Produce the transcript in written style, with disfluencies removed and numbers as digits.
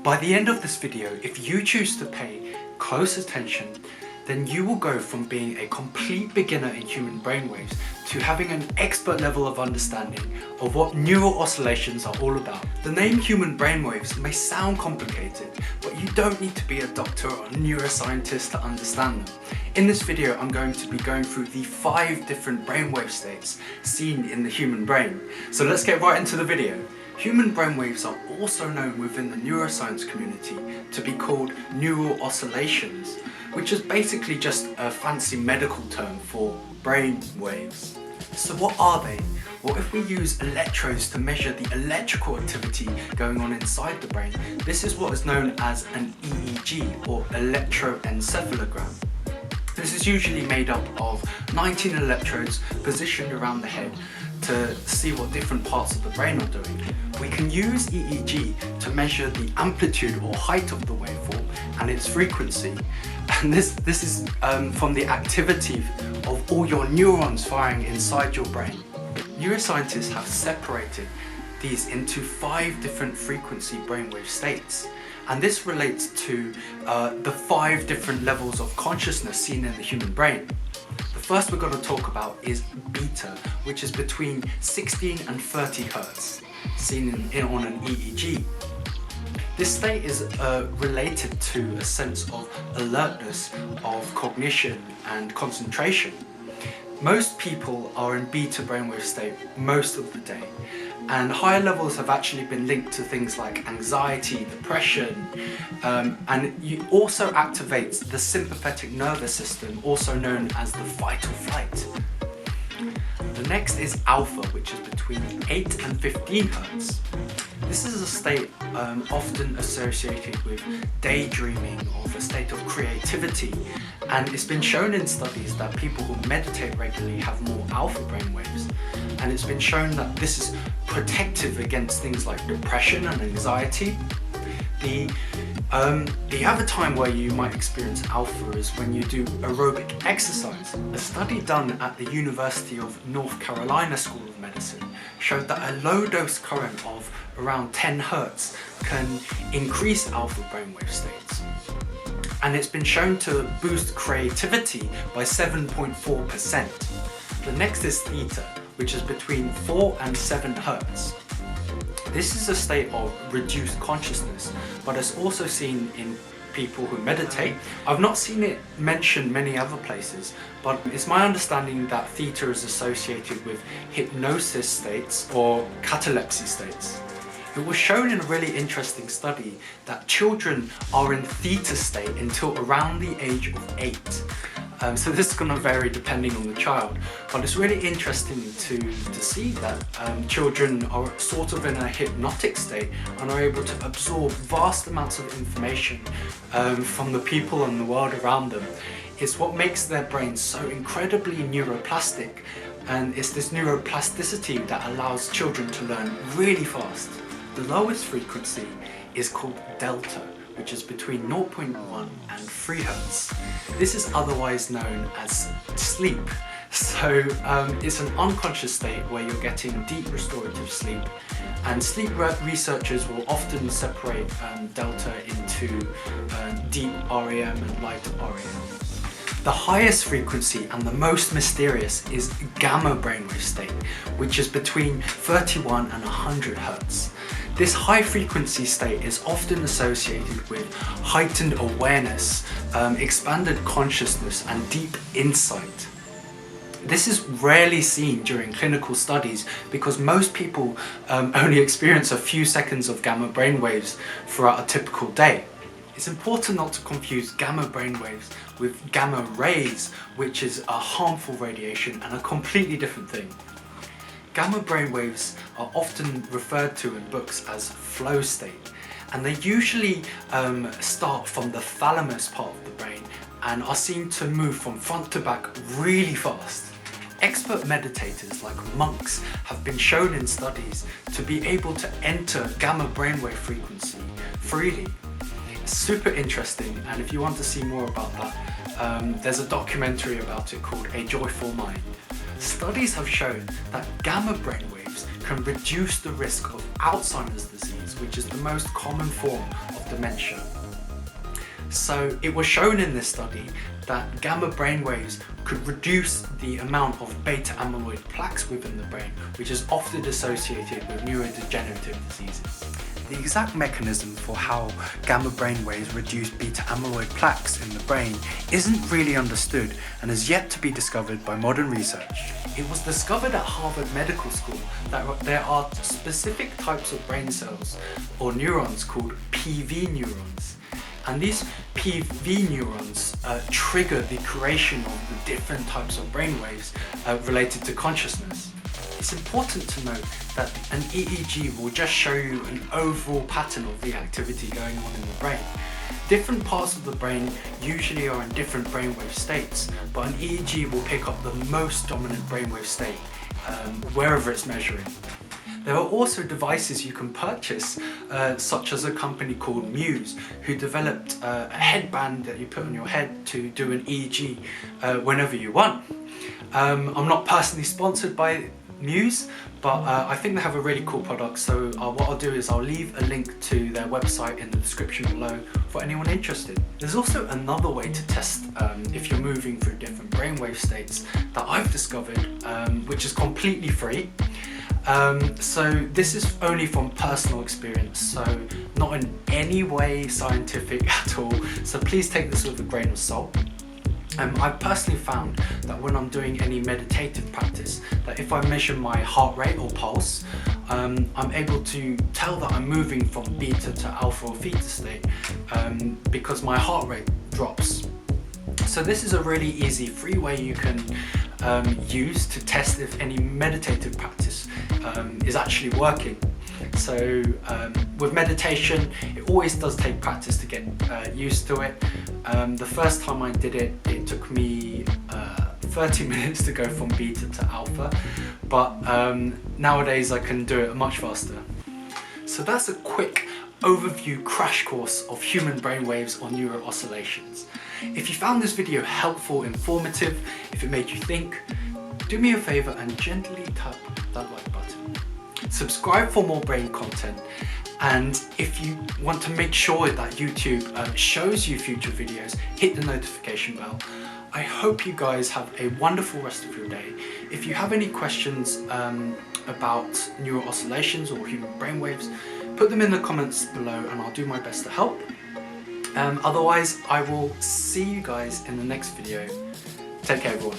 By the end of this video, if you choose to pay close attention, then you will go from being a complete beginner in human brainwaves to having an expert level of understanding of what neural oscillations are all about. The name human brainwaves may sound complicated, but you don't need to be a doctor or a neuroscientist to understand them. In this video, I'm going to be going through the 5 different brainwave states seen in the human brain. So let's get right into the video. Human brainwaves are also known within the neuroscience community to be called neural oscillations, which is basically just a fancy medical term for brain waves. So what are they? Well, if we use electrodes to measure the electrical activity going on inside the brain, this is what is known as an EEG, or electroencephalogram. This is usually made up of 19 electrodes positioned around the head to see what different parts of the brain are doing. We can use EEG to measure the amplitude or height of the waveform and its frequency. And this is from the activity of all your neurons firing inside your brain. Neuroscientists have separated these into 5 different frequency brainwave states. And this relates to the 5 different levels of consciousness seen in the human brain. The first we're going to talk about is beta, which is between 16 and 30 Hertz, seen on an EEG. This state is related to a sense of alertness, of cognition and concentration. Most people are in beta brainwave state most of the day, and higher levels have actually been linked to things like anxiety, depression, and it also activates the sympathetic nervous system, also known as the fight or flight. The next is alpha, which is between 8 and 15 Hertz. This is a state often associated with daydreaming, or a state of creativity, and it's been shown in studies that people who meditate regularly have more alpha brainwaves, and it's been shown that this is protective against things like depression and anxiety. The other time where you might experience alpha is when you do aerobic exercise. A study done at the University of North Carolina School of Medicine showed that a low dose current of around 10 Hertz can increase alpha brainwave states. And it's been shown to boost creativity by 7.4%. The next is theta, which is between 4 and 7 Hertz. This is a state of reduced consciousness, but it's also seen in people who meditate. I've not seen it mentioned many other places, but it's my understanding that theta is associated with hypnosis states or catalepsy states. It was shown in a really interesting study that children are in theta state until around the age of 8. So this is going to vary depending on the child, but it's really interesting to see that children are sort of in a hypnotic state and are able to absorb vast amounts of information from the people and the world around them. It's what makes their brains so incredibly neuroplastic, and it's this neuroplasticity that allows children to learn really fast. The lowest frequency is called delta, which is between 0.1 and 3 Hertz. This is otherwise known as sleep. So it's an unconscious state where you're getting deep restorative sleep, and sleep researchers will often separate delta into deep REM and light REM. The highest frequency and the most mysterious is gamma brainwave state, which is between 31 and 100 Hertz. This high frequency state is often associated with heightened awareness, expanded consciousness and deep insight. This is rarely seen during clinical studies because most people only experience a few seconds of gamma brainwaves throughout a typical day. It's important not to confuse gamma brainwaves with gamma rays, which is a harmful radiation and a completely different thing. Gamma brainwaves are often referred to in books as flow state, and they usually start from the thalamus part of the brain and are seen to move from front to back really fast. Expert meditators like monks have been shown in studies to be able to enter gamma brainwave frequency freely. It's super interesting, and if you want to see more about that, there's a documentary about it called A Joyful Mind. Studies have shown that gamma brainwaves can reduce the risk of Alzheimer's disease Alzheimer's, which is the most common form of dementia. So it was shown in this study that gamma brainwaves could reduce the amount of beta amyloid plaques within the brain, which is often associated with neurodegenerative diseases. The exact mechanism for how gamma brainwaves reduce beta amyloid plaques in the brain isn't really understood and has yet to be discovered by modern research. It was discovered at Harvard Medical School that there are specific types of brain cells or neurons called PV neurons. And these PV neurons trigger the creation of the different types of brainwaves related to consciousness. It's important to note that an EEG will just show you an overall pattern of the activity going on in the brain. Different parts of the brain usually are in different brainwave states, but an EEG will pick up the most dominant brainwave state wherever it's measuring. There are also devices you can purchase, such as a company called Muse, who developed a headband that you put on your head to do an EEG whenever you want. I'm not personally sponsored by Muse, but I think they have a really cool product, so what I'll do is I'll leave a link to their website in the description below for anyone interested. There's also another way to test if you're moving through different brainwave states that I've discovered, which is completely free. So this is only from personal experience, so not in any way scientific at all, so please take this with a grain of salt. I've personally found that when I'm doing any meditative practice, that if I measure my heart rate or pulse, I'm able to tell that I'm moving from beta to alpha or theta state because my heart rate drops. So this is a really easy free way you can use to test if any meditative practice is actually working. So with meditation, it always does take practice to get used to it. The first time I did it, it took me 30 minutes to go from beta to alpha, but nowadays I can do it much faster. So that's a quick overview crash course of human brainwaves on neuro oscillations. If you found this video helpful, informative, if it made you think, do me a favor and gently tap that like button. Subscribe for more brain content, and if you want to make sure that YouTube shows you future videos, hit the notification bell. I hope you guys have a wonderful rest of your day. If you have any questions about neuro oscillations or human brainwaves, put them in the comments below and I'll do my best to help. Otherwise, I will see you guys in the next video. Take care, everyone.